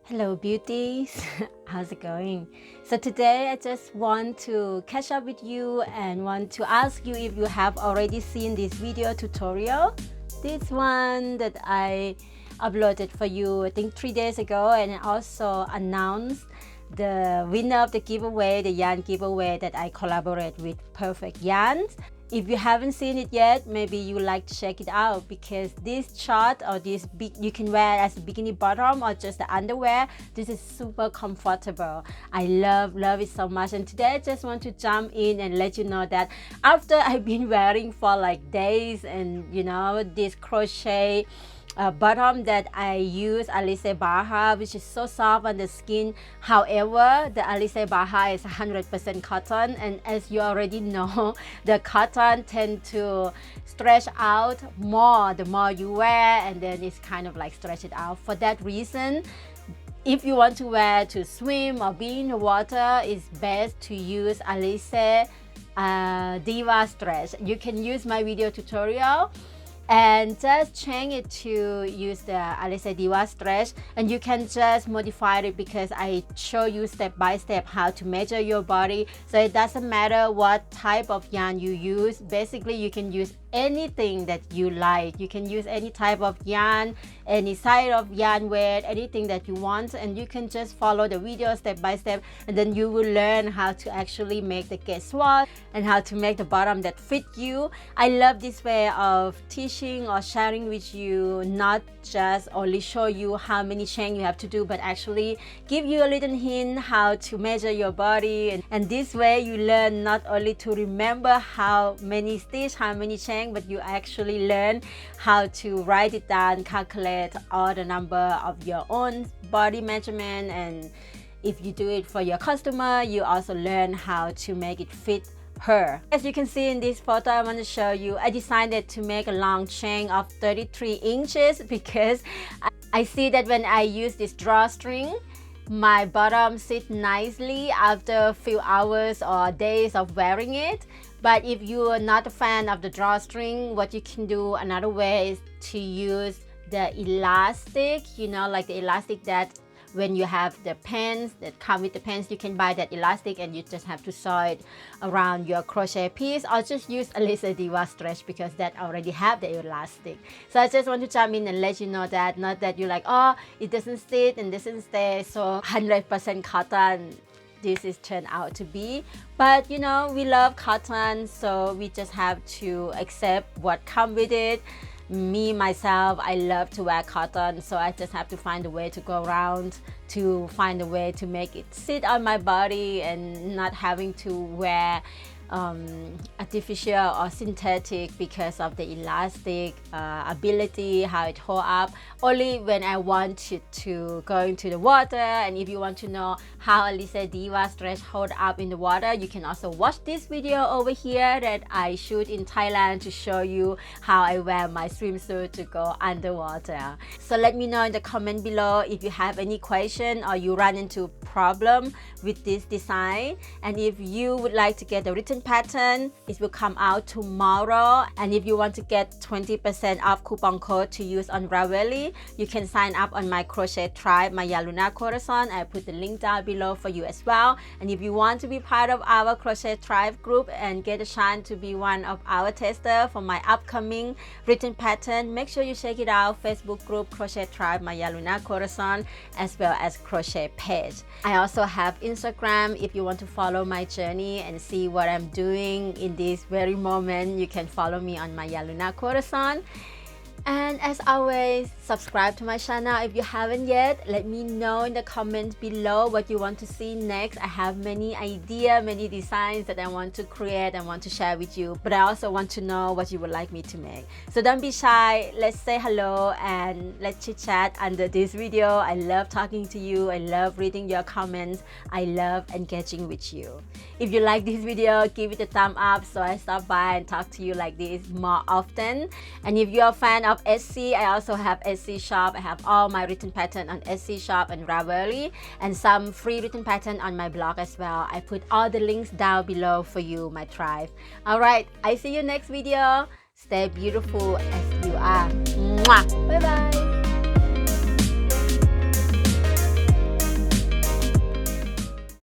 Hello beauties, how's it going? So today I just want to catch up with you and want to ask you if you have already seen this video tutorial. This one that I uploaded for you I think 3 days ago, and I also announced the winner of the giveaway, the yarn giveaway that I collaborate with Perfect Yarns. If you haven't seen it yet, maybe you would like to check it out, because this short or this you can wear as a bikini bottom or just the underwear. This is super comfortable. I love it so much. And today I just want to jump in and let you know that after I've been wearing for like days, and you know, this crochet bottom that I use, Alice Baha, which is so soft on the skin. However, the Alice Baha is 100% cotton, and as you already know, the cotton tend to stretch out more the more you wear, and then it's kind of like stretch it out. For that reason, if you want to wear to swim or be in the water, it's best to use Alice Diva Stretch. You can use my video tutorial and just change it to use the Alice Diva Stretch, and you can just modify it because I show you step by step how to measure your body. So it doesn't matter what type of yarn you use. Basically, you can use anything that you like. You can use any type of yarn, any size of yarn weight, anything that you want, and you can just follow the video step by step, and then you will learn how to actually make the get swatch and how to make the bottom that fit you. I love this way of teaching or sharing with you, not just only show you how many chain you have to do, but actually give you a little hint how to measure your body. And this way you learn not only to remember how many stitch, how many chain, but you actually learn how to write it down, calculate all the number of your own body measurement. And if you do it for your customer, you also learn how to make it fit her. As you can see in this photo I want to show you, I decided to make a long chain of 33 inches because I see that when I use this drawstring, my bottom sits nicely after a few hours or days of wearing it. But if you are not a fan of the drawstring, what you can do another way is to use the elastic, you know, like the elastic that when you have the pants that come with the pants, you can buy that elastic and you just have to sew it around your crochet piece, or just use Alice Diva Stretch because that already have the elastic. So I just want to jump in and let you know that, not that you're like, oh, it doesn't sit and doesn't stay, so 100% cotton this is turned out to be. But you know, we love cotton, so we just have to accept what comes with it. Me, myself, I love to wear cotton, so I just have to find a way to go around to find a way to make it sit on my body and not having to wear artificial or synthetic because of the elastic ability, how it hold up. Only when I want it to go into the water. And if you want to know how Alice Diva Stretch hold up in the water, you can also watch this video over here that I shoot in Thailand to show you how I wear my swimsuit to go underwater. So let me know in the comment below if you have any question or you run into problem with this design. And if you would like to get the written pattern, it will come out tomorrow. And if you want to get 20% off coupon code to use on Ravelry, you can sign up on my crochet tribe, Maya Luna Corazon. I put the link down below for you as well. And if you want to be part of our crochet tribe group and get a chance to be one of our testers for my upcoming written pattern, make sure you check it out. Facebook group Crochet Tribe Maya Luna Corazon, as well as crochet page. I also have Instagram. If you want to follow my journey and see what I'm doing in this very moment, you can follow me on Maya Luna Corazon. And as always, subscribe to my channel if you haven't yet. Let me know in the comments below what you want to see next. I have many ideas, many designs that I want to create and want to share with you, but I also want to know what you would like me to make. So don't be shy, let's say hello and let's chit chat under this video. I love talking to you, I love reading your comments, I love engaging with you. If you like this video, give it a thumb up so I stop by and talk to you like this more often. And if you're a fan of Etsy, I also have Etsy shop. I have all my written pattern on Etsy shop and Ravelry, and some free written pattern on my blog as well. I put all the links down below for you, my tribe. Alright, I see you next video. Stay beautiful as you are. Mwah! Bye bye.